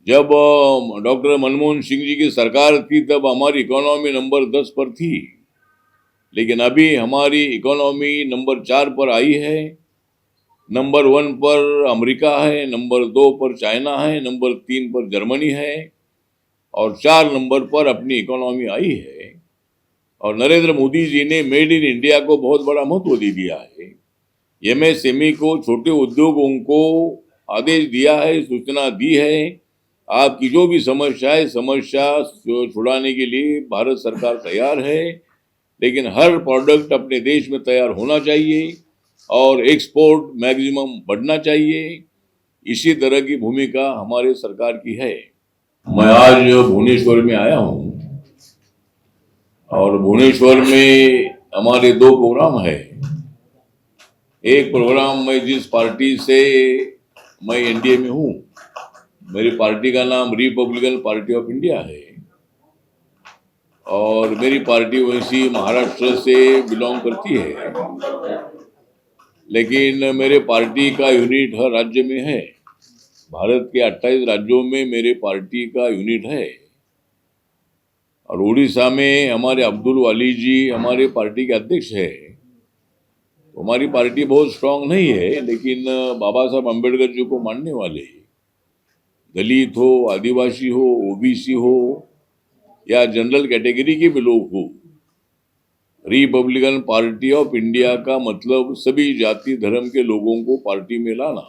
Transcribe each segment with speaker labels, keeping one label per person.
Speaker 1: जब डॉक्टर मनमोहन सिंह जी की सरकार थी तब हमारी इकोनॉमी नंबर 10 पर थी, लेकिन अभी हमारी इकोनॉमी नंबर 4 पर आई है। नंबर 1 पर अमेरिका है, नंबर 2 पर चाइना है, नंबर 3 पर जर्मनी है और 4 नंबर पर अपनी इकोनॉमी आई है। और नरेंद्र मोदी जी ने मेड इन इंडिया को बहुत बड़ा महत्व दे दिया है। एमएसएमई को, छोटे उद्योगों को आदेश दिया है, सूचना दी है, आपकी जो भी समस्या छुड़ाने के लिए भारत सरकार तैयार है, लेकिन हर प्रोडक्ट अपने देश में तैयार होना चाहिए और एक्सपोर्ट मैक्सिमम बढ़ना चाहिए। इसी तरह की भूमिका हमारे सरकार की है। मैं आज भुवनेश्वर में आया हूँ और भुवनेश्वर में हमारे 2 प्रोग्राम है। एक प्रोग्राम, मैं जिस पार्टी से मैं एनडीए में हूँ, मेरी पार्टी का नाम रिपब्लिकन पार्टी ऑफ इंडिया है और मेरी पार्टी वैसी महाराष्ट्र से बिलोंग करती है, लेकिन मेरे पार्टी का यूनिट हर राज्य में है। भारत के 28 राज्यों में मेरे पार्टी का यूनिट है और उड़ीसा में हमारे अब्दुल वाली जी हमारे पार्टी के अध्यक्ष है। तो हमारी पार्टी बहुत स्ट्रांग नहीं है, लेकिन बाबा साहब अम्बेडकर जी को मानने वाले, दलित हो, आदिवासी हो, ओबीसी हो या जनरल कैटेगरी के भी लोग हो, रिपब्लिकन पार्टी ऑफ इंडिया का मतलब सभी जाति धर्म के लोगों को पार्टी में लाना।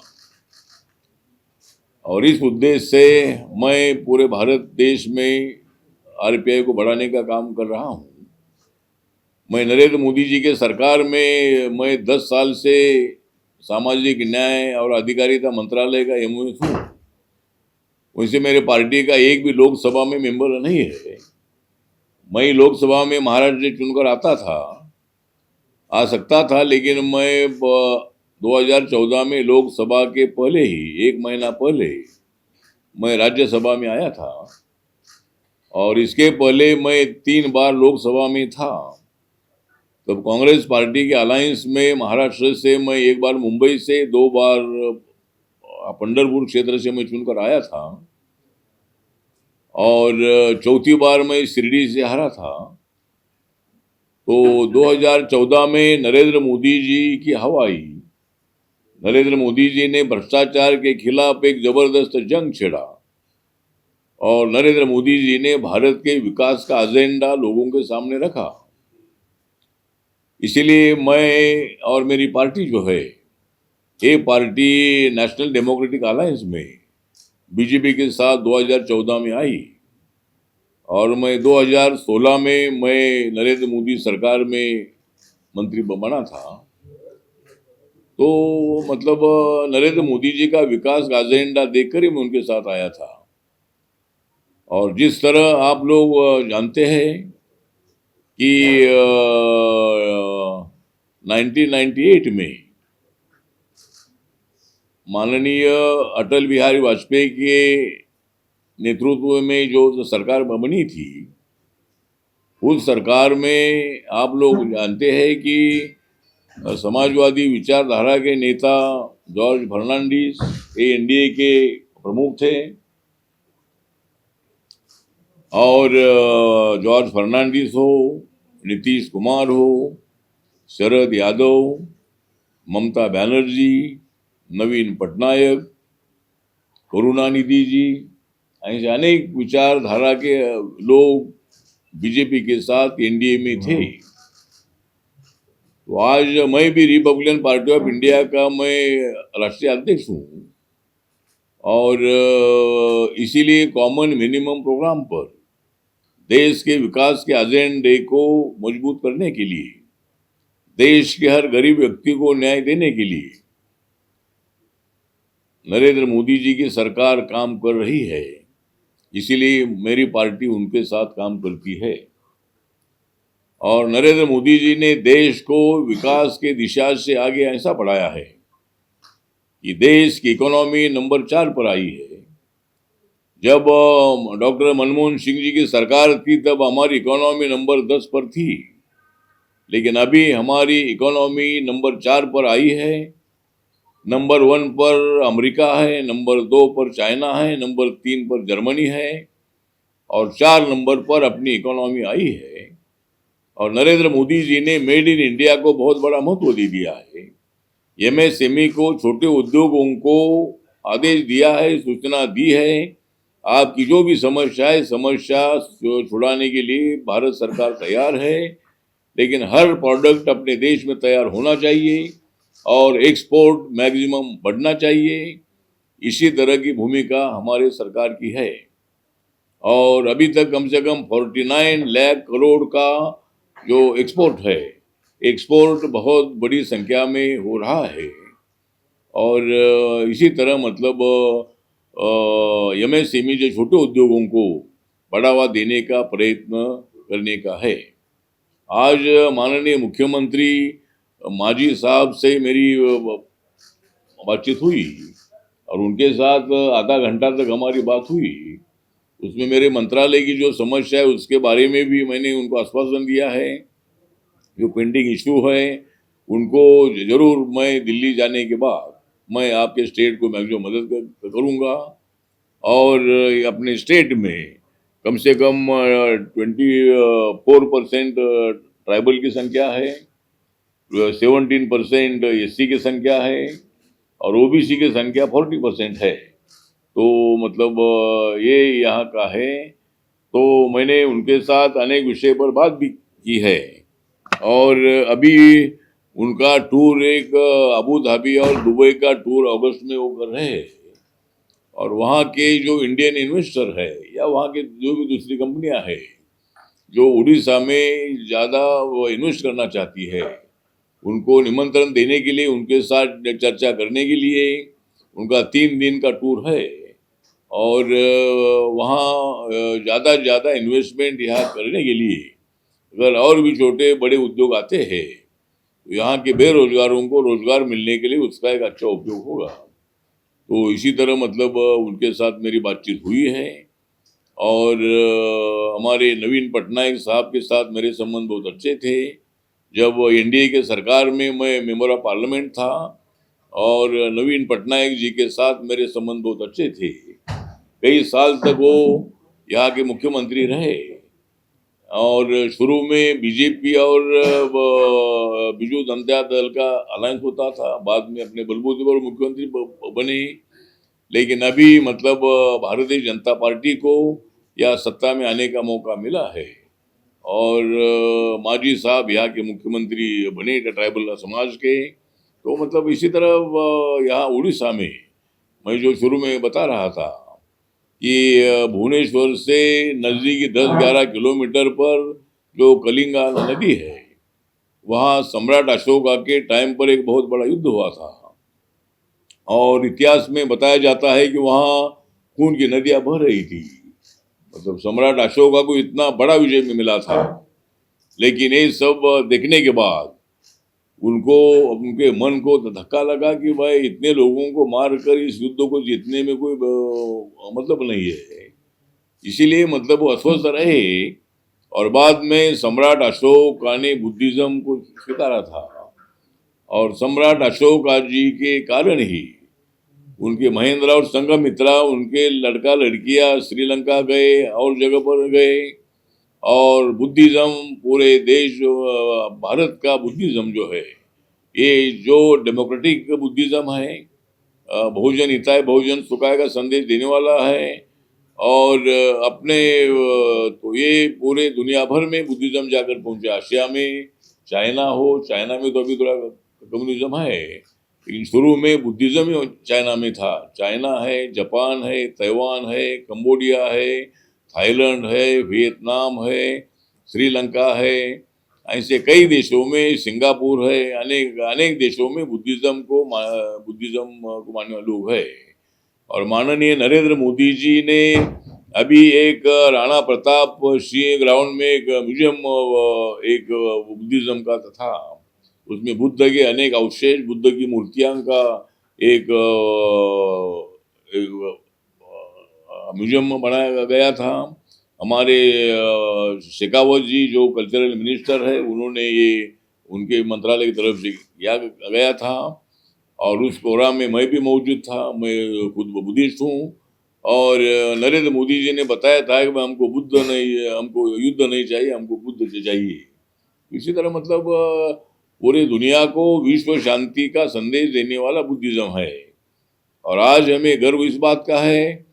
Speaker 1: और इस उद्देश्य से मैं पूरे भारत देश में आरपीआई को बढ़ाने का काम कर रहा हूँ। मैं नरेंद्र मोदी जी के सरकार में मैं 10 साल से सामाजिक न्याय और अधिकारिता मंत्रालय का एमओएस हूँ। वैसे मेरे पार्टी का एक भी लोकसभा में मेंबर नहीं है। मैं लोकसभा में महाराष्ट्र से चुनकर आ सकता था, लेकिन मैं 2014 में लोकसभा के पहले ही 1 महीना पहले मैं राज्यसभा में आया था और इसके पहले मैं 3 बार लोकसभा में था। तब कांग्रेस पार्टी के अलायंस में महाराष्ट्र से मैं 1 बार मुंबई से, 2 बार पंढरपुर क्षेत्र से मैं चुनकर आया था और चौथी बार मैं शिरडी से हारा था। तो 2014 में नरेंद्र मोदी जी की हवा आई। नरेंद्र मोदी जी ने भ्रष्टाचार के खिलाफ एक जबरदस्त जंग छेड़ा और नरेंद्र मोदी जी ने भारत के विकास का एजेंडा लोगों के सामने रखा। इसीलिए मैं और मेरी पार्टी जो है, ये पार्टी नेशनल डेमोक्रेटिक अलायंस में बीजेपी के साथ 2014 में आई और मैं 2016 में मैं नरेंद्र मोदी सरकार में मंत्री बना था। तो मतलब नरेंद्र मोदी जी का विकास का एजेंडा देखकर ही मैं उनके साथ आया था। और जिस तरह आप लोग जानते हैं कि 1998 में माननीय अटल बिहारी वाजपेयी के नेतृत्व में जो सरकार बनी थी, उस सरकार में आप लोग जानते हैं कि समाजवादी विचारधारा के नेता जॉर्ज फर्नांडिस एनडीए के प्रमुख थे और जॉर्ज फर्नांडिस हो, नीतीश कुमार हो, शरद यादव, ममता बनर्जी, नवीन पटनायक, करुणानिधि जी, ऐसे अनेक विचारधारा के लोग बीजेपी के साथ एनडीए में थे। तो आज मैं भी रिपब्लिकन पार्टी ऑफ इंडिया का मैं राष्ट्रीय अध्यक्ष हूँ और इसीलिए कॉमन मिनिमम प्रोग्राम पर देश के विकास के एजेंडे को मजबूत करने के लिए, देश के हर गरीब व्यक्ति को न्याय देने के लिए नरेंद्र मोदी जी की सरकार काम कर रही है। इसीलिए मेरी पार्टी उनके साथ काम करती है और नरेंद्र मोदी जी ने देश को विकास के दिशा से आगे ऐसा बढ़ाया है कि देश की इकोनॉमी नंबर 4 पर आई है। जब डॉक्टर मनमोहन सिंह जी की सरकार थी तब हमारी इकोनॉमी नंबर 10 पर थी, लेकिन अभी हमारी इकोनॉमी नंबर 4 पर आई है नंबर 1 पर अमेरिका है, नंबर 2 पर चाइना है, नंबर 3 पर जर्मनी है और 4 नंबर पर अपनी इकोनॉमी आई है। और नरेंद्र मोदी जी ने मेड इन इंडिया को बहुत बड़ा महत्व दे दिया है। एमएसएमई को, छोटे उद्योगों को आदेश दिया है, सूचना दी है, आपकी जो भी समस्या है, समस्या छुड़ाने के लिए भारत सरकार तैयार है। लेकिन हर प्रोडक्ट अपने देश में तैयार होना चाहिए और एक्सपोर्ट मैक्सिमम बढ़ना चाहिए। इसी तरह की भूमिका हमारे सरकार की है। और अभी तक कम से कम 49 लाख करोड़ का जो एक्सपोर्ट है, एक्सपोर्ट बहुत बड़ी संख्या में हो रहा है। और इसी तरह मतलब एमएसएमई जो छोटे उद्योगों को बढ़ावा देने का प्रयत्न करने का है। आज माननीय मुख्यमंत्री मांझी साहब से मेरी बातचीत हुई और उनके साथ आधा घंटा तक हमारी बात हुई। उसमें मेरे मंत्रालय की जो समस्या है उसके बारे में भी मैंने उनको आश्वासन दिया है। जो पेंडिंग इशू है उनको जरूर मैं दिल्ली जाने के बाद मैं आपके स्टेट को मैक्सिमम मदद करूंगा। और अपने स्टेट में कम से कम 24% ट्राइबल की संख्या है, 17% एससी की संख्या है और ओबीसी की संख्या 40% है। तो मतलब ये यहाँ का है। तो मैंने उनके साथ अनेक विषय पर बात भी की है। और अभी उनका टूर एक अबू धाबी और दुबई का टूर अगस्त में वो कर रहे हैं। और वहाँ के जो इंडियन इन्वेस्टर है या वहाँ के जो भी दूसरी कंपनियां है जो उड़ीसा में ज़्यादा वो इन्वेस्ट करना चाहती है, उनको निमंत्रण देने के लिए, उनके साथ चर्चा करने के लिए उनका 3 दिन का टूर है। और वहाँ ज़्यादा से ज़्यादा इन्वेस्टमेंट यहाँ करने के लिए अगर और भी छोटे बड़े उद्योग आते हैं तो यहाँ के बेरोजगारों को रोजगार मिलने के लिए उसका एक अच्छा उपयोग होगा। तो इसी तरह मतलब उनके साथ मेरी बातचीत हुई है। और हमारे नवीन पटनायक साहब के साथ मेरे संबंध बहुत अच्छे थे। जब एनडीए के सरकार में मैं मेंबर ऑफ पार्लियामेंट था और नवीन पटनायक जी के साथ मेरे संबंध बहुत अच्छे थे। कई साल तक वो यहाँ के मुख्यमंत्री रहे और शुरू में बीजेपी और बिजू जनता दल का अलायंस होता था, बाद में अपने बलबूते पर मुख्यमंत्री बने। लेकिन अभी मतलब भारतीय जनता पार्टी को या सत्ता में आने का मौका मिला है और मांझी साहब यहाँ के मुख्यमंत्री बने ट्राइबल समाज के। तो मतलब इसी तरह यहाँ उड़ीसा में मैं जो शुरू में बता रहा था कि भुवनेश्वर से नजदीकी 10-11 किलोमीटर पर जो कलिंगा नदी है, वहाँ सम्राट अशोका के टाइम पर एक बहुत बड़ा युद्ध हुआ था। और इतिहास में बताया जाता है कि वहाँ खून की नदियां बह रही थी। मतलब सम्राट अशोका को इतना बड़ा विजय में मिला था। लेकिन ये सब देखने के बाद उनको, उनके मन को धक्का लगा कि भाई इतने लोगों को मारकर इस युद्ध को जीतने में कोई मतलब नहीं है। इसीलिए मतलब वो अस्वस्थ रहे। और बाद में सम्राट अशोक ने बुद्धिज्म को स्वीकारा था और सम्राट अशोका जी के कारण ही उनके महेंद्र और संघमित्रा, उनके लड़का लड़कियां श्रीलंका गए और जगह पर गए। और बुद्धिज्म पूरे देश, भारत का बुद्धिज्म जो है, ये जो डेमोक्रेटिक बुद्धिज्म है, बहुजन हिताय बहुजन सुखाय का संदेश देने वाला है। और अपने तो ये पूरे दुनिया भर में बुद्धिज्म जाकर पहुंचे। एशिया में चाइना हो, चाइना में तो अभी थोड़ा कम्युनिज्म है, लेकिन शुरू में बुद्धिज्म ही चाइना में था। चाइना है, जापान है, ताइवान है, कंबोडिया है, थाईलैंड है, वियतनाम है, श्रीलंका है, ऐसे कई देशों में, सिंगापुर है, अनेक अनेक देशों में बुद्धिज्म को मानने वाले लोग है। और माननीय नरेंद्र मोदी जी ने अभी एक राणा प्रताप सिंह ग्राउंड में एक म्यूजियम एक बुद्धिज्म का था। उसमें बुद्ध के अनेक अवशेष, बुद्ध की मूर्तियां का एक म्यूजियम बनाया गया था। हमारे शेखावत जी जो कल्चरल मिनिस्टर है, उन्होंने ये उनके मंत्रालय की तरफ से किया गया था। और उस प्रोग्राम में मैं भी मौजूद था। मैं खुद बुद्धिस्ट हूँ और नरेंद्र मोदी जी ने बताया था कि हमको बुद्ध नहीं, हमको युद्ध नहीं चाहिए, हमको बुद्ध चाहिए। इसी तरह मतलब पूरे दुनिया को विश्व शांति का संदेश देने वाला बुद्धिज्म है। और आज हमें गर्व इस बात का है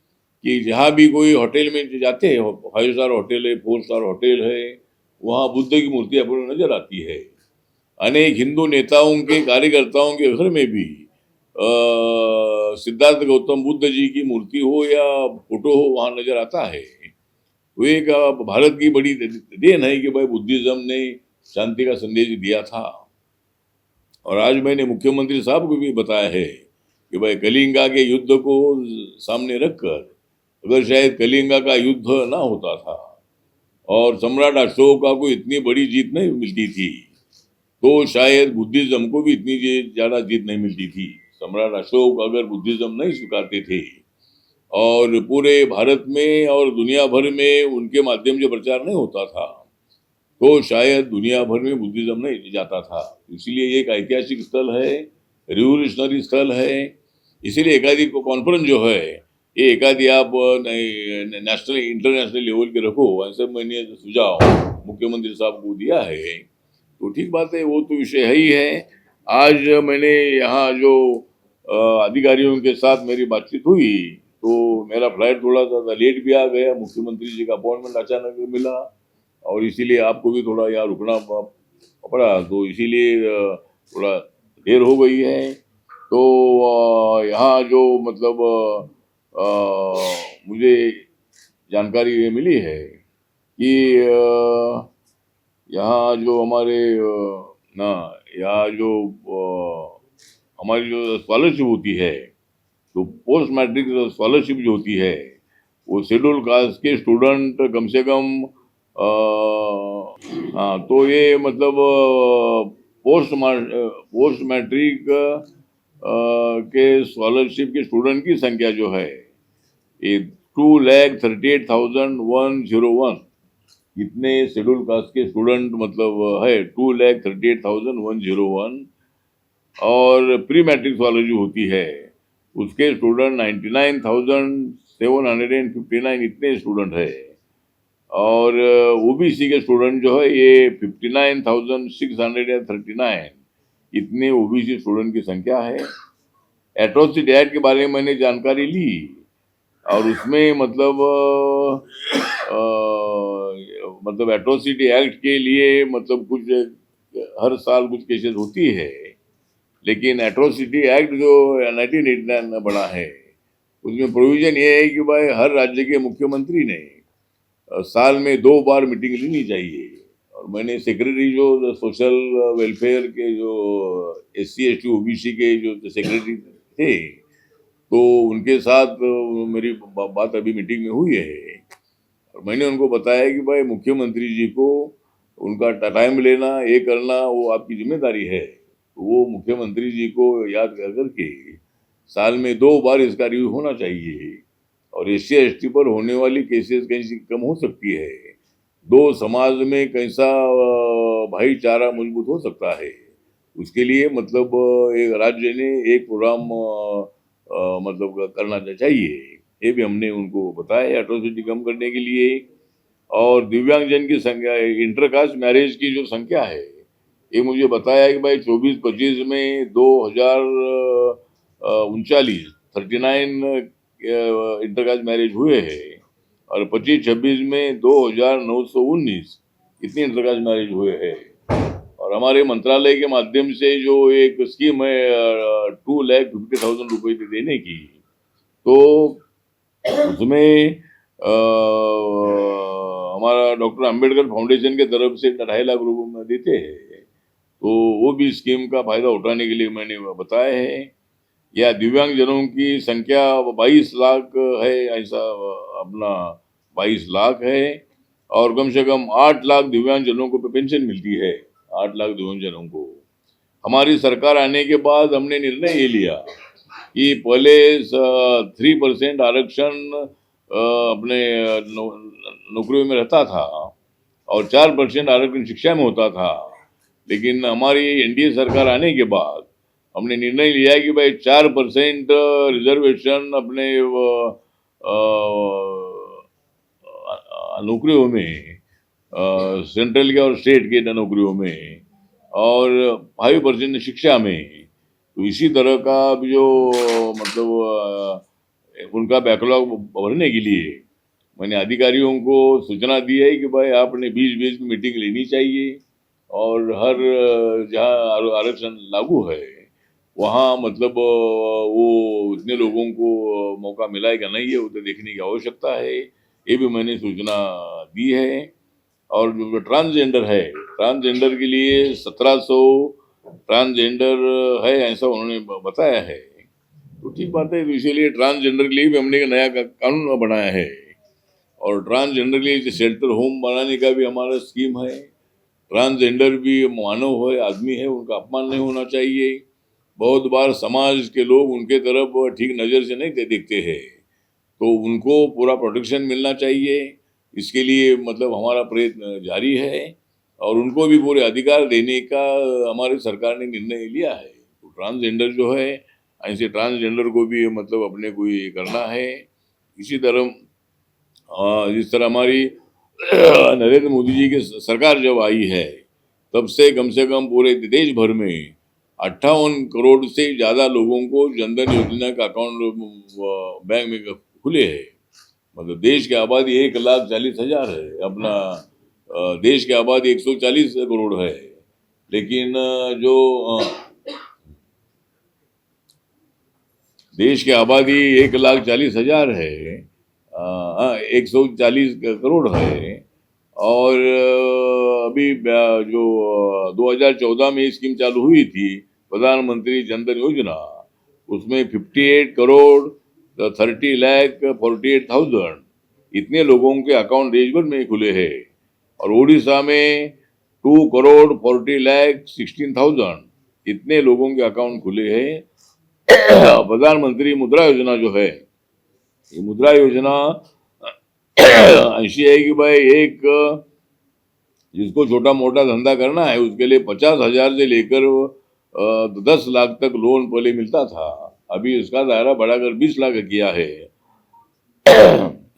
Speaker 1: कि जहाँ भी कोई होटल में जाते हैं, 5 स्टार होटल है, 4 स्टार होटल है, वहाँ बुद्ध की मूर्ति आपको नजर आती है। अनेक हिंदू नेताओं के कार्यकर्ताओं के घर में भी सिद्धार्थ गौतम बुद्ध जी की मूर्ति हो या फोटो हो वहाँ नजर आता है। वो एक भारत की बड़ी देन है कि भाई बुद्धिज्म ने शांति का संदेश दिया था। और आज मैंने मुख्यमंत्री साहब को भी बताया है कि भाई कलिंगा के युद्ध को सामने रखकर अगर शायद कलिंगा का युद्ध ना होता था और सम्राट अशोक को इतनी बड़ी जीत नहीं मिलती थी, तो शायद बुद्धिज्म को भी इतनी ज्यादा जीत नहीं मिलती थी। सम्राट अशोक अगर बुद्धिज्म नहीं स्वीकारते थे और पूरे भारत में और दुनिया भर में उनके माध्यम से प्रचार नहीं होता था, तो शायद दुनिया भर में बुद्धिज्म नहीं जाता था। इसलिए ये एक ऐतिहासिक स्थल है, रिवोल्यूशनरी स्थल है। इसीलिए एकाधी कॉन्फ्रेंस जो है, ये एकाधी आप नेशनल इंटरनेशनल लेवल के रखो, ऐसे मैंने सुझाव मुख्यमंत्री साहब को दिया है। तो ठीक बात है, वो तो विषय है ही है। आज मैंने यहाँ जो अधिकारियों के साथ मेरी बातचीत हुई, तो मेरा फ्लाइट थोड़ा सा लेट भी आ गया, मुख्यमंत्री जी का अपॉइंटमेंट अचानक मिला और इसीलिए आपको भी थोड़ा यहाँ रुकना पड़ा, तो इसीलिए थोड़ा देर हो गई है। तो यहाँ जो मतलब मुझे जानकारी ये मिली है कि यहाँ जो हमारे ना यहाँ जो हमारी जो स्कॉलरशिप होती है, तो पोस्ट मैट्रिक स्कॉलरशिप जो होती है, वो शेड्यूल कास्ट के स्टूडेंट कम से कम हाँ, तो ये मतलब पोस्ट मैट्रिक के स्कॉलरशिप के स्टूडेंट की संख्या जो है ये 2,38,101 इतने शेड्यूल कास्ट के स्टूडेंट मतलब है, 2,38,101। और प्री मैट्रिक स्कॉलरशिप होती है, उसके स्टूडेंट 99,759 इतने स्टूडेंट है। और ओबीसी के स्टूडेंट जो है ये 59,639 इतने ओबीसी स्टूडेंट की संख्या है। एट्रोसिटी एक्ट के बारे में मैंने जानकारी ली और उसमें मतलब एट्रोसिटी एक्ट के लिए मतलब कुछ हर साल कुछ केसेस होती है, लेकिन एट्रोसिटी एक्ट जो 1989 में बना है उसमें प्रोविजन ये है कि भाई हर राज्य के मुख्यमंत्री ने साल में 2 बार मीटिंग लेनी चाहिए। और मैंने सेक्रेटरी जो सोशल वेलफेयर के जो SC ST OBC के जो सेक्रेटरी थे, तो उनके साथ मेरी बात अभी मीटिंग में हुई है और मैंने उनको बताया कि भाई मुख्यमंत्री जी को उनका टाइम लेना, ये करना वो आपकी जिम्मेदारी है। वो मुख्यमंत्री जी को याद कर करके साल में 2 बार इसका रिव्यू होना चाहिए और SC ST पर होने वाली केसेस कैसी कम हो सकती है, 2 समाज में कैसा भाईचारा मजबूत हो सकता है, उसके लिए मतलब एक राज्य ने एक प्रोग्राम मतलब करना चाहिए। ये भी हमने उनको बताया एट्रोसिटी कम करने के लिए। और दिव्यांगजन की संख्या, इंटरकास्ट मैरिज की जो संख्या है, ये मुझे बताया कि भाई 24-25 में 2,039 इंटरकास्ट मैरिज हुए हैं और 25-26 में 2,919 इतने इंटरकास्ट मैरिज हुए हैं। और हमारे मंत्रालय के माध्यम से जो एक स्कीम है 2,50,000 रुपए देने की, तो उसमें हमारा डॉक्टर अंबेडकर फाउंडेशन के तरफ से 2.5 लाख रुपए में देते हैं, तो वो भी स्कीम का फायदा उठाने के लिए मैंने बताया है। या दिव्यांगजनों की संख्या 22 लाख है, ऐसा अपना 22 लाख है और कम से कम 8 लाख दिव्यांगजनों को पेंशन मिलती है। 8 लाख दिव्यांगजनों को हमारी सरकार आने के बाद हमने निर्णय ये लिया कि पहले 3% आरक्षण अपने नौकरियों में रहता था और 4% आरक्षण शिक्षा में होता था, लेकिन हमारी NDA सरकार आने के बाद हमने निर्णय लिया है कि भाई 4% रिजर्वेशन अपने नौकरियों में, सेंट्रल के और स्टेट के नौकरियों में, और 5% शिक्षा में। तो इसी तरह का अब जो मतलब उनका बैकलॉग भरने के लिए मैंने अधिकारियों को सूचना दी है कि भाई आपने बीच बीच में मीटिंग लेनी चाहिए, और हर जहाँ आरक्षण लागू है वहाँ मतलब वो इतने लोगों को मौका मिला है कि नहीं है, उसे देखने की आवश्यकता है। ये भी मैंने सूचना दी है। और जो ट्रांसजेंडर है, ट्रांसजेंडर के लिए 1700 ट्रांसजेंडर है, ऐसा उन्होंने बताया है। तो ठीक बात है, तो इसीलिए ट्रांसजेंडर के लिए भी हमने एक नया कानून बनाया है। और ट्रांसजेंडर के लिए शेल्टर होम बनाने का भी हमारा स्कीम है। ट्रांसजेंडर भी मानव है, आदमी है, उनका अपमान नहीं होना चाहिए। बहुत बार समाज के लोग उनके तरफ ठीक नज़र से नहीं देखते हैं, तो उनको पूरा प्रोटेक्शन मिलना चाहिए। इसके लिए मतलब हमारा प्रयत्न जारी है, और उनको भी पूरे अधिकार देने का हमारी सरकार ने निर्णय लिया है। तो ट्रांसजेंडर जो है, ऐसे ट्रांसजेंडर को भी मतलब अपने को ये करना है। इसी तरह जिस तरह हमारी नरेंद्र मोदी जी की सरकार जब आई है, तब से कम पूरे देश भर में 58 करोड़ से ज्यादा लोगों को जनधन योजना का अकाउंट बैंक में खुले हैं। मतलब देश की आबादी 1,40,000 है, अपना देश की आबादी 140 करोड़ है, लेकिन जो देश की आबादी 1,40,000 है, 140 करोड़ है। और अभी जो 2014 में स्कीम चालू हुई थी, प्रधानमंत्री जनधन योजना, उसमें 58 करोड़ 30,48,000 इतने लोगों के अकाउंट देश भर में खुले हैं। और उड़ीसा में 2,40,16,000 इतने लोगों के अकाउंट खुले हैं। प्रधानमंत्री मुद्रा योजना जो है, ये मुद्रा योजना ऐसी है कि भाई एक जिसको छोटा मोटा धंधा करना है उसके लिए 50,000 से लेकर 10 लाख तक लोन पहले मिलता था। अभी इसका दायरा बढ़ाकर 20 लाख किया है।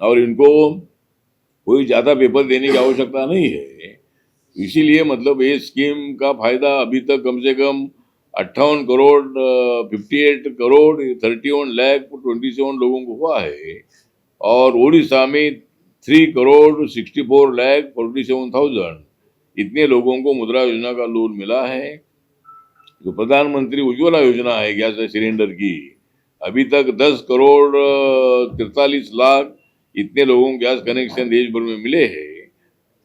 Speaker 1: और इनको कोई ज्यादा पेपर देने की आवश्यकता नहीं है। इसीलिए मतलब ये स्कीम का फायदा अभी तक कम से कम 58 करोड़ 58 करोड़ 31,27 लोगों को हुआ है। और उड़ीसा में 3,64,47,000 इतने लोगों को मुद्रा योजना का लोन मिला है। जो प्रधानमंत्री उज्ज्वला योजना है गैस सिलेंडर की, अभी तक 10,43,00,000 इतने लोगों को गैस कनेक्शन देश भर में मिले हैं।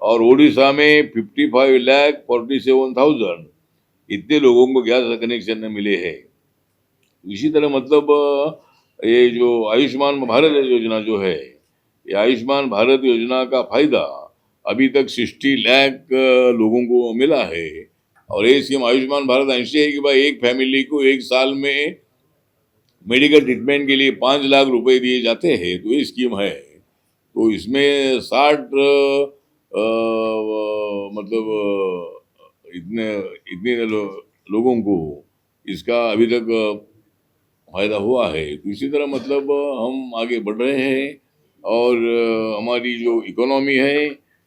Speaker 1: और उड़ीसा में 55,47,000 इतने लोगों को गैस कनेक्शन मिले हैं। इसी तरह मतलब ये जो आयुष्मान भारत योजना जो है, ये आयुष्मान भारत योजना का फायदा अभी तक 60 लाख लोगों को मिला है। और ये स्कीम आयुष्मान भारत ऐसी है कि भाई एक फैमिली को एक साल में मेडिकल ट्रीटमेंट के लिए 5 लाख रुपए दिए जाते हैं। तो ये स्कीम है। तो इसमें 60 मतलब इतने इतने लोगों को इसका अभी तक फायदा हुआ है। तो इसी तरह मतलब हम आगे बढ़ रहे हैं, और हमारी जो इकोनॉमी है,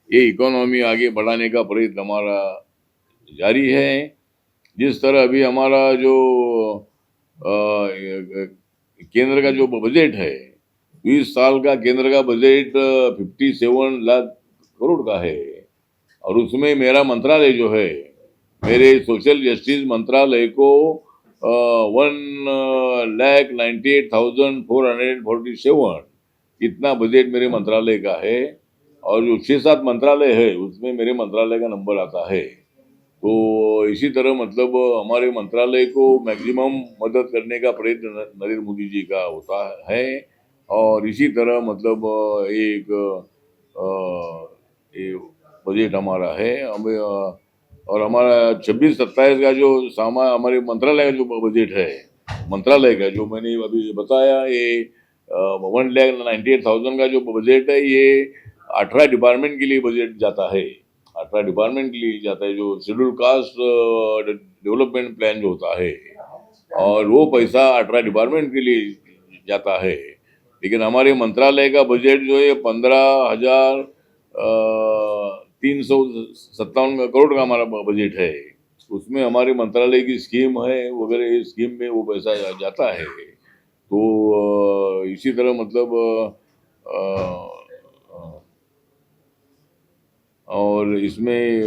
Speaker 1: ये इकोनॉमी आगे बढ़ाने का प्रयत्न हमारा जारी है। जिस तरह अभी हमारा जो केंद्र का जो बजट है, 20 साल का केंद्र का बजट 57 लाख करोड़ का है। और उसमें मेरा मंत्रालय जो है, मेरे सोशल जस्टिस मंत्रालय को 1,98,447 इतना बजट मेरे मंत्रालय का है। और जो 6-7 मंत्रालय है उसमें मेरे मंत्रालय का नंबर आता है। तो इसी तरह मतलब हमारे मंत्रालय को मैक्सिमम मदद करने का प्रयत्न नरेंद्र मोदी जी का होता है। और इसी तरह मतलब एक बजट हमारा है। और हमारा 26-27 का जो हमारे मंत्रालय का जो बजट है, मंत्रालय का जो मैंने अभी बताया, ये 1,98,000 का जो बजट है, ये 18 डिपार्टमेंट के लिए बजट जाता है। 18 डिपार्टमेंट के लिए जाता है, जो शेड्यूल कास्ट डेवलपमेंट प्लान जो होता है। और वो पैसा 18 डिपार्टमेंट के लिए जाता है। लेकिन हमारे मंत्रालय का बजट जो है 15,357 करोड़ का हमारा बजट है। उसमें हमारे मंत्रालय की स्कीम है वगैरह, स्कीम में वो पैसा जाता है। तो इसी तरह मतलब और इसमें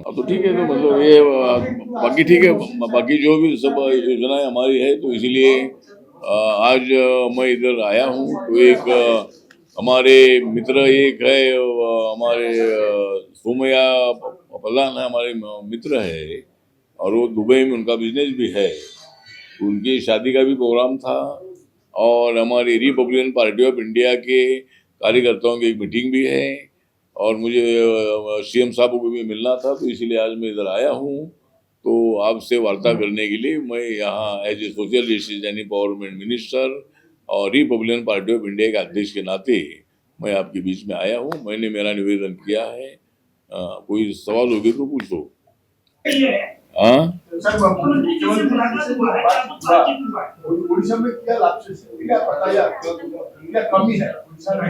Speaker 1: तो ठीक है, तो मतलब ये बाकी ठीक है, बाकी जो भी सब योजनाएं हमारी है, तो इसीलिए आज मैं इधर आया हूँ। तो एक हमारे मित्र एक है, हमारे सोमया प्रधान है, हमारे मित्र है, और वो दुबई में उनका बिजनेस भी है। उनकी शादी का भी प्रोग्राम था, और हमारी रिपब्लिकन पार्टी ऑफ इंडिया के कार्यकर्ताओं की एक मीटिंग भी है, और मुझे सीएम साहब को भी मिलना था, तो इसीलिए आज मैं इधर आया हूँ। तो आपसे वार्ता करने के लिए मैं यहाँ as a social justice and empowerment minister और रिपब्लिकन पार्टी ऑफ इंडिया के अध्यक्ष के नाते मैं आपके बीच में आया हूँ। मैंने मेरा निवेदन किया है। कोई सवाल होगी तो पूछो। हाँ,
Speaker 2: उड़ीसा में क्या लापसी क्या बताया, क्या कमी है उड़ीसा में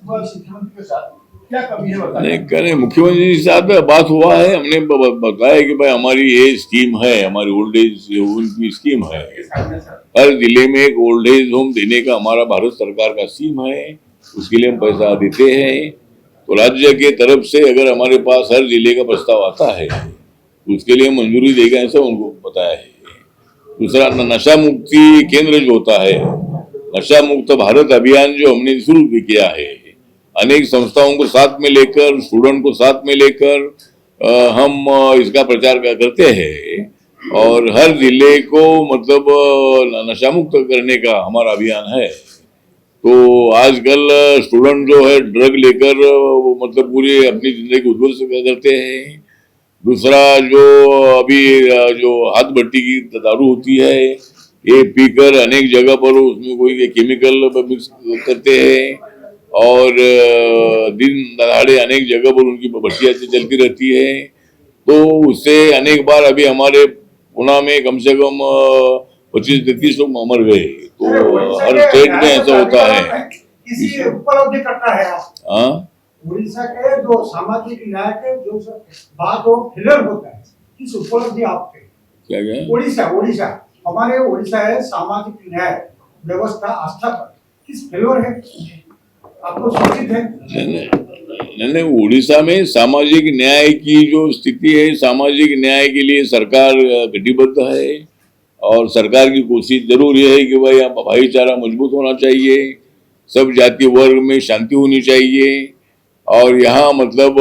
Speaker 2: मुख्यमंत्री के साथ, क्या कमी है बताइए।
Speaker 1: नहीं करें, मुख्यमंत्री के साथ बात हुआ है, हमने बताया कि भाई हमारी ये स्कीम है, हमारी ओल्ड एज होम की स्कीम है। हर जिले में एक ओल्ड एज होम देने का हमारा भारत सरकार का स्कीम है, उसके लिए हम पैसा देते हैं। तो राज्य के तरफ से अगर हमारे पास हर जिले का प्रस्ताव आता है तो उसके लिए मंजूरी देगा, ऐसा उनको बताया है। दूसरा, नशा मुक्ति केंद्र जो होता है, नशा मुक्त भारत अभियान जो हमने शुरू किया है, अनेक संस्थाओं को साथ में लेकर, स्टूडेंट को साथ में लेकर हम इसका प्रचार करते हैं, और हर जिले को मतलब नशा मुक्त करने का हमारा अभियान है। तो आजकल स्टूडेंट जो है ड्रग लेकर मतलब पूरी अपनी जिंदगी उद्ध्वस्त करते हैं। दूसरा, जो अभी जो हाथ भट्टी की दारू होती है, ये पीकर अनेक जगह पर उसमें कोई केमिकल मिक्स करते हैं, और दिन दहाड़े अनेक जगह पर उनकी भट्टियां चलती रहती है। तो उससे अनेक बार अभी हमारे पुणे में कम से कम 25-33 लोग मर गए। तो हर स्टेट में ऐसा होता है।
Speaker 2: किसी उपलब्धि करता है
Speaker 1: हाँ,
Speaker 2: उड़ीसा के जो सामाजिक न्याय के जो बात हो फिलर होता है, किस उपलब्धि आपके
Speaker 1: क्या क्या
Speaker 2: उड़ीसा उड़ीसा हमारे उड़ीसा है सामाजिक न्याय व्यवस्था आस्था पर किस फेलोर है, आपको सूचित है?
Speaker 1: नहीं, उड़ीसा में सामाजिक न्याय की जो स्थिति है, सामाजिक न्याय के लिए सरकार कटिबद्ध है, और सरकार की कोशिश जरूर ये है कि भाई भाईचारा मजबूत होना चाहिए, सब जाति वर्ग में शांति होनी चाहिए, और यहाँ मतलब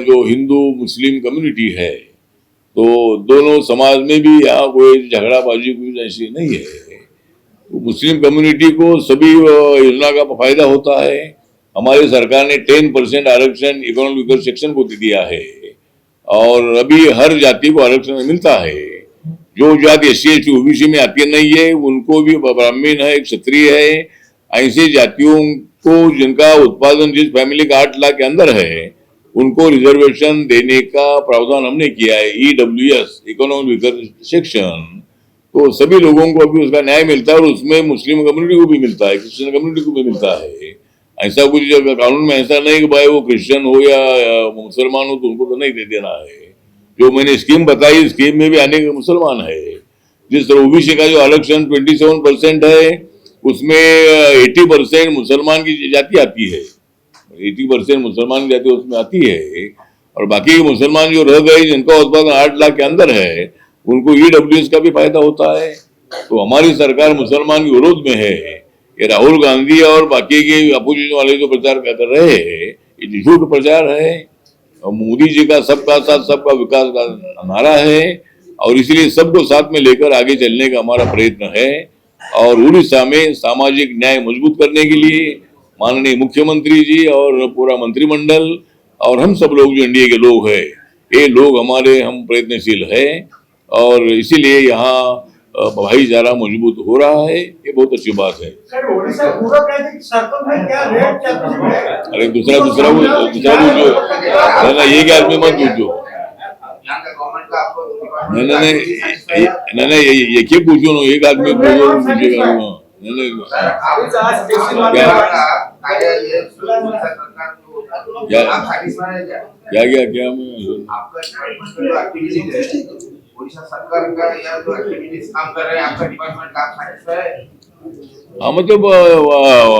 Speaker 1: जो हिंदू मुस्लिम कम्युनिटी है, तो दोनों समाज में भी यहाँ कोई झगड़ाबाजी कोई ऐसी नहीं है। तो मुस्लिम कम्युनिटी को सभी योजना का फायदा होता है। हमारी सरकार ने 10% आरक्षण इकोनॉमिक सेक्शन को दिया है, और अभी हर जाति को आरक्षण मिलता है। जो जाति SC/ST OBC में आती नहीं है, उनको भी, ब्राह्मण है, क्षत्रिय है, ऐसे जातियों को जिनका उत्पादन जिस फैमिली का 8 लाख के अंदर है, उनको रिजर्वेशन देने का प्रावधान हमने किया है, EWS इकोनॉमिक सेक्शन। तो सभी लोगों को अभी उसका न्याय मिलता है, और उसमें मुस्लिम कम्युनिटी को भी मिलता है, क्रिश्चियन कम्युनिटी को भी मिलता है। ऐसा कुछ कानून में ऐसा नहीं कि भाई वो क्रिश्चियन हो या मुसलमान हो तो उनको तो नहीं दे देना है। जो मैंने स्कीम बताई, स्कीम में भी अनेक मुसलमान है। जिस तरह OBC का जो आरक्षण 27% है, उसमें 80% मुसलमान की जाति आती है, 80% मुसलमान की जाति उसमें आती है, और बाकी मुसलमान जो रह गए जिनका उत्पादन 8 लाख के अंदर है, उनको EWS का भी फायदा होता है। तो हमारी सरकार मुसलमान के विरोध में है। ये राहुल गांधी और बाकी के अपोजिशन वाले जो प्रचार कर रहे हैं, ये झूठ प्रचार है। मोदी जी का सबका साथ सबका विकास का नारा है, और इसलिए सबको साथ में लेकर आगे चलने का हमारा प्रयत्न है। और उड़ीसा में सामाजिक न्याय मजबूत करने के लिए माननीय मुख्यमंत्री जी और पूरा मंत्रिमंडल और हम सब लोग जो एनडीए के लोग हैं, ये लोग हम प्रयत्नशील है, और इसीलिए यहाँ भाईचारा मजबूत हो रहा है। ये बहुत अच्छी बात है। अरे दूसरा जो एक आदमी मत पूछो। नहीं ये क्या पूछो ना, एक आदमी पूछेगा नहीं क्या क्या क्या मैं
Speaker 3: ओडिशा सरकार का या जो एक्टिविटीज काम कर रहे हैं आपका डिपार्टमेंट आप satisfied है?
Speaker 1: हाँ मतलब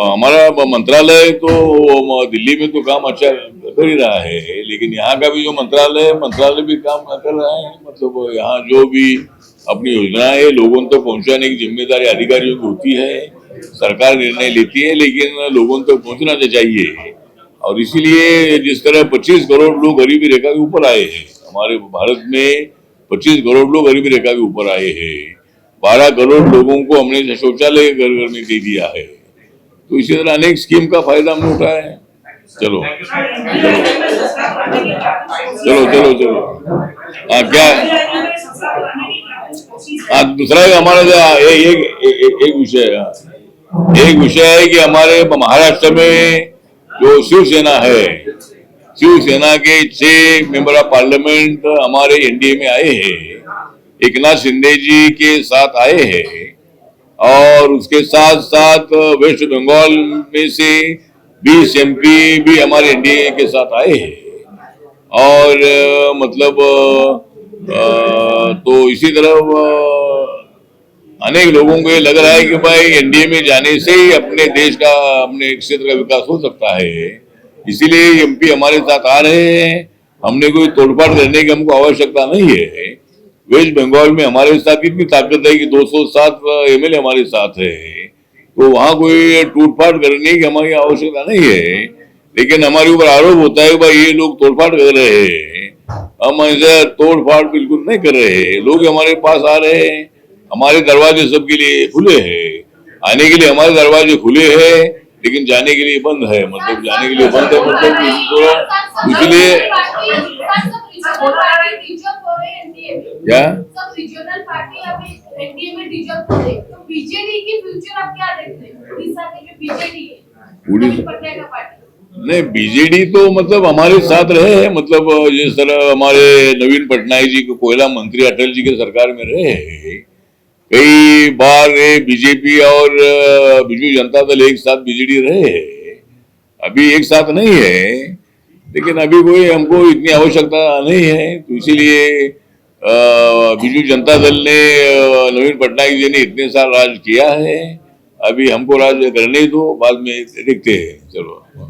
Speaker 1: हमारा मंत्रालय तो दिल्ली में तो काम अच्छा कर ही रहा है, लेकिन यहाँ का भी जो मंत्रालय भी काम कर रहा है। मतलब यहाँ जो भी अपनी योजनाएं लोगों तक पहुंचाने की जिम्मेदारी अधिकारियों की होती है। सरकार निर्णय लेती है, लेकिन लोगों तक पहुंचना चाहिए। और इसीलिए जिस तरह 25 करोड़ लोग गरीबी रेखा के ऊपर आए हैं, हमारे भारत में 25 करोड़ लोग गरीबी रेखा के ऊपर आए हैं। 12 करोड़ लोगों को हमने शौचालय घर घर में दे दिया है। तो इसी तरह अनेक स्कीम का फायदा हमने उठाया है। चलो चलो चलो चलो हाँ क्या हाँ दूसरा हमारा एक विषय है कि हमारे महाराष्ट्र में जो शिवसेना है, शिवसेना के 6 मेंबर ऑफ पार्लियामेंट हमारे एनडीए में आए हैं। एकनाथ शिंदे जी के साथ आए हैं और उसके साथ साथ वेस्ट बंगाल में से 20 एमपी भी हमारे एनडीए के साथ आए हैं। और मतलब तो इसी तरह अनेक लोगों को ये लग रहा है कि भाई एनडीए में जाने से ही अपने देश का, अपने क्षेत्र का विकास हो सकता है। इसीलिए एमपी हमारे साथ आ रहे हैं। हमने कोई तोड़फाड़ करने की हमको आवश्यकता नहीं है। वेस्ट बंगाल में हमारे साथ इतनी ताकत है कि 207 एमएलए हमारे साथ है, तो वहां कोई टूटफाट करने की हमारी आवश्यकता नहीं है। लेकिन हमारे ऊपर आरोप होता है कि भाई ये लोग तोड़फाड़ कर रहे हैं। हम ऐसे तोड़फाड़ बिल्कुल नहीं कर रहे हैं। लोग हमारे पास आ रहे हैं, हमारे दरवाजे सबके लिए खुले हैं। आने के लिए हमारे दरवाजे खुले हैं, लेकिन जाने के लिए बंद है। मतलब जाने के लिए बंद है, मतलब इसलिए क्या
Speaker 4: सब रीजनल पार्टी अभी एनडीए में डिजर्व हो रही है। तो बीजेडी की फ्यूचर आप क्या देखते हैं? उड़ीसा की जो बीजेडी है, नवीन पटनायक का पार्टी।
Speaker 1: नहीं, बीजेडी तो मतलब हमारे साथ रहे हैं। मतलब जिस तरह हमारे नवीन पटनायक जी को कोयला मंत्री अटल जी के सरकार में रहे हैं, कई बार बीजेपी और बीजू जनता दल एक साथ बीजेडी रहे हैं। अभी एक साथ नहीं है, लेकिन अभी कोई हमको इतनी आवश्यकता नहीं है। तो इसीलिए बीजू जनता दल ने नवीन पटनायक जी ने इतने साल राज किया है। अभी हमको राज करने दो, बाद में देखते हैं। चलो।